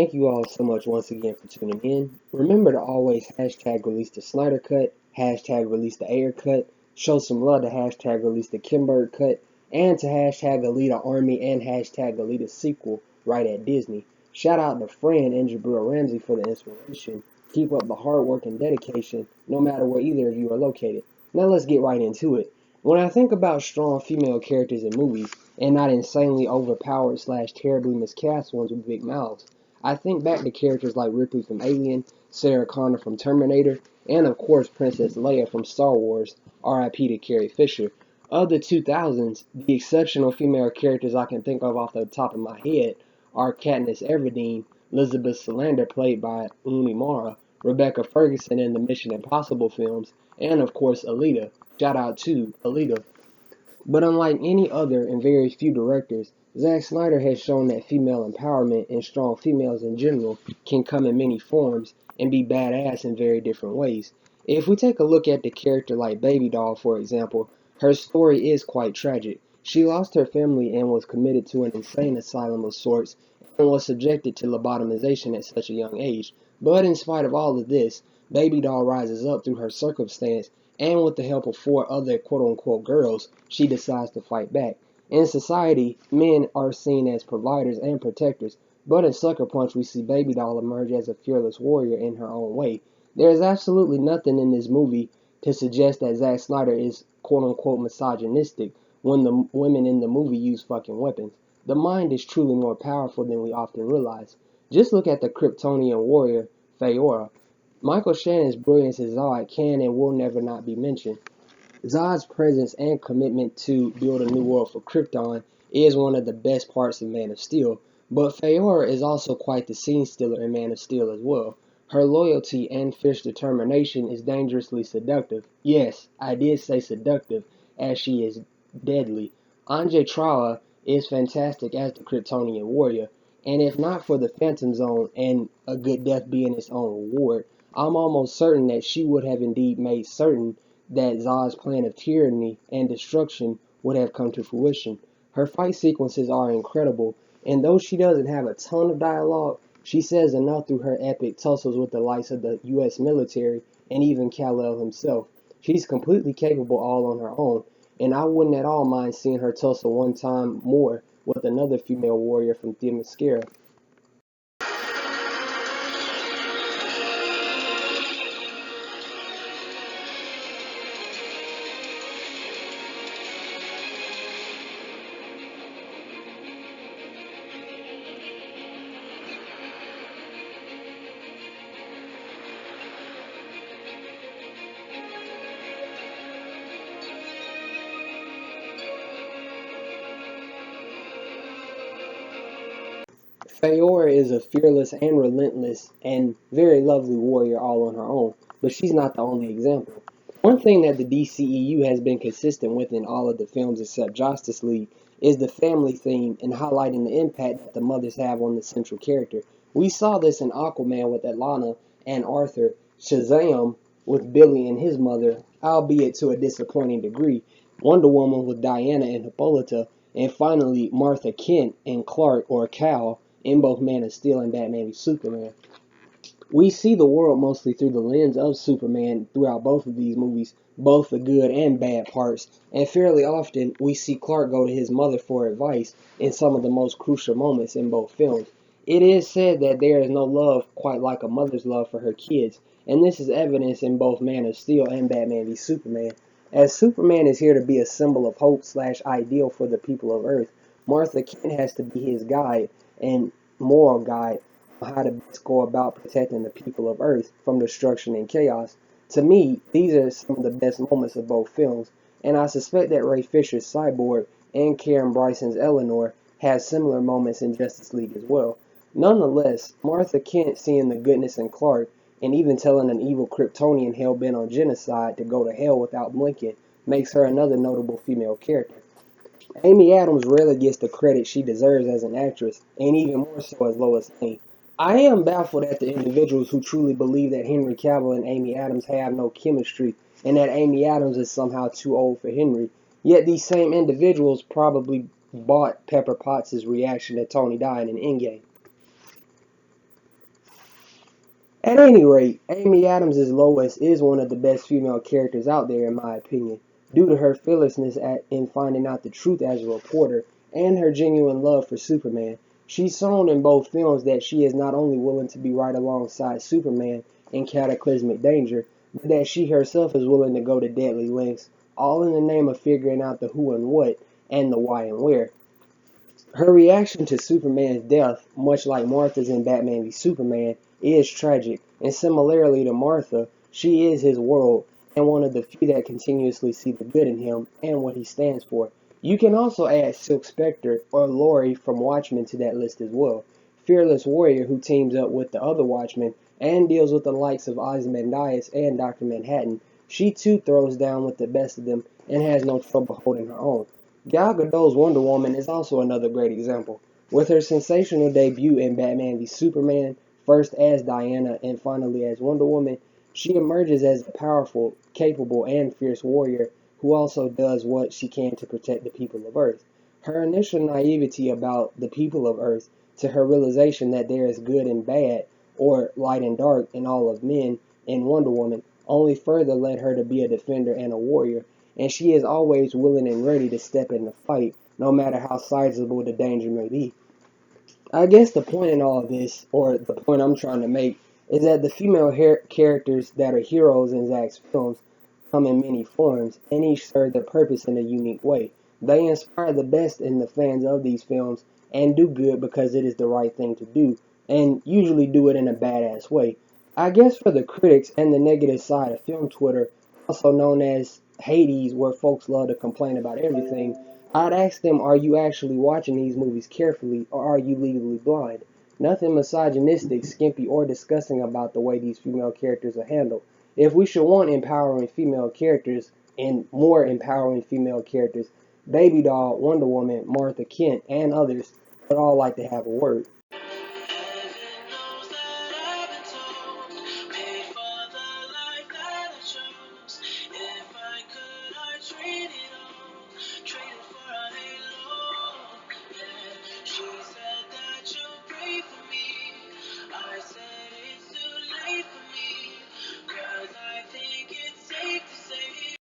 Thank you all so much once again for tuning in. Remember to always hashtag release the Snyder cut, hashtag release the Ayer cut, show some love to hashtag release the Kimberg cut, and to hashtag Alita Army and hashtag Alita sequel right at Disney. Shout out to Fran and Jabril Ramsey for the inspiration. Keep up the hard work and dedication, no matter where either of you are located. Now let's get right into it. When I think about strong female characters in movies, and not insanely overpowered slash terribly miscast ones with big mouths, I think back to characters like Ripley from Alien, Sarah Connor from Terminator, and of course Princess Leia from Star Wars, RIP to Carrie Fisher. Of the 2000s, the exceptional female characters I can think of off the top of my head are Katniss Everdeen, Elizabeth Salander played by Rooney Mara, Rebecca Ferguson in the Mission Impossible films, and of course Alita. Shout out to Alita. But unlike any other and very few directors, Zack Snyder has shown that female empowerment and strong females in general can come in many forms and be badass in very different ways. If we take a look at the character like Baby Doll, for example, her story is quite tragic. She lost her family and was committed to an insane asylum of sorts and was subjected to lobotomization at such a young age. But in spite of all of this, Baby Doll rises up through her circumstance, and with the help of four other quote-unquote girls, she decides to fight back. In society, men are seen as providers and protectors, but in Sucker Punch we see Baby Doll emerge as a fearless warrior in her own way. There is absolutely nothing in this movie to suggest that Zack Snyder is quote-unquote misogynistic when the women in the movie use fucking weapons. The mind is truly more powerful than we often realize. Just look at the Kryptonian warrior, Feora. Michael Shannon's brilliance as Zod can and will never not be mentioned. Zod's presence and commitment to build a new world for Krypton is one of the best parts of Man of Steel, but Feora is also quite the scene stealer in Man of Steel as well. Her loyalty and fierce determination is dangerously seductive. Yes, I did say seductive, as she is deadly. Anja Traua is fantastic as the Kryptonian warrior, and if not for the Phantom Zone and a good death being its own reward, I'm almost certain that she would have indeed made certain that Zod's plan of tyranny and destruction would have come to fruition. Her fight sequences are incredible, and though she doesn't have a ton of dialogue, she says enough through her epic tussles with the likes of the US military and even Kal-El himself. She's completely capable all on her own, and I wouldn't at all mind seeing her tussle one time more with another female warrior from Themyscira. Feora is a fearless and relentless and very lovely warrior all on her own, but she's not the only example. One thing that the DCEU has been consistent with in all of the films except Justice League is the family theme and highlighting the impact that the mothers have on the central character. We saw this in Aquaman with Atlanta and Arthur, Shazam with Billy and his mother, albeit to a disappointing degree, Wonder Woman with Diana and Hippolyta, and finally Martha Kent and Clark or Cal in both Man of Steel and Batman v Superman. We see the world mostly through the lens of Superman throughout both of these movies, both the good and bad parts, and fairly often we see Clark go to his mother for advice in some of the most crucial moments in both films. It is said that there is no love quite like a mother's love for her kids, and this is evidenced in both Man of Steel and Batman v Superman. As Superman is here to be a symbol of hope slash ideal for the people of Earth, Martha Kent has to be his guide and moral guide on how to best go about protecting the people of Earth from destruction and chaos. To me, these are some of the best moments of both films, and I suspect that Ray Fisher's Cyborg and Karen Bryson's Eleanor had similar moments in Justice League as well. Nonetheless, Martha Kent seeing the goodness in Clark and even telling an evil Kryptonian hell-bent on genocide to go to hell without blinking makes her another notable female character. Amy Adams rarely gets the credit she deserves as an actress, and even more so as Lois Lane. I am baffled at the individuals who truly believe that Henry Cavill and Amy Adams have no chemistry, and that Amy Adams is somehow too old for Henry. Yet these same individuals probably bought Pepper Potts' reaction to Tony dying in Endgame. At any rate, Amy Adams' Lois is one of the best female characters out there in my opinion, due to her fearlessness in finding out the truth as a reporter and her genuine love for Superman. She's shown in both films that she is not only willing to be right alongside Superman in cataclysmic danger, but that she herself is willing to go to deadly lengths, all in the name of figuring out the who and what and the why and where. Her reaction to Superman's death, much like Martha's in Batman v Superman, is tragic, and similarly to Martha, she is his world, and one of the few that continuously see the good in him and what he stands for. You can also add Silk Spectre or Laurie from Watchmen to that list as well. Fearless warrior who teams up with the other Watchmen and deals with the likes of Ozymandias and Dr. Manhattan. She too throws down with the best of them and has no trouble holding her own. Gal Gadot's Wonder Woman is also another great example. With her sensational debut in Batman v Superman, first as Diana and finally as Wonder Woman, she emerges as a powerful, capable, and fierce warrior who also does what she can to protect the people of Earth. Her initial naivety about the people of Earth to her realization that there is good and bad, or light and dark in all of men in Wonder Woman, only further led her to be a defender and a warrior, and she is always willing and ready to step in the fight, no matter how sizable the danger may be. I guess the point in all of this, or the point I'm trying to make, is that the female characters that are heroes in Zack's films come in many forms, and each serve their purpose in a unique way. They inspire the best in the fans of these films and do good because it is the right thing to do, and usually do it in a badass way. I guess for the critics and the negative side of film Twitter, also known as Hades, where folks love to complain about everything, I'd ask them, are you actually watching these movies carefully, or are you legally blind? Nothing misogynistic, skimpy, or disgusting about the way these female characters are handled. If we should want empowering female characters and more empowering female characters, Baby Doll, Wonder Woman, Martha Kent, and others would all like to have a word.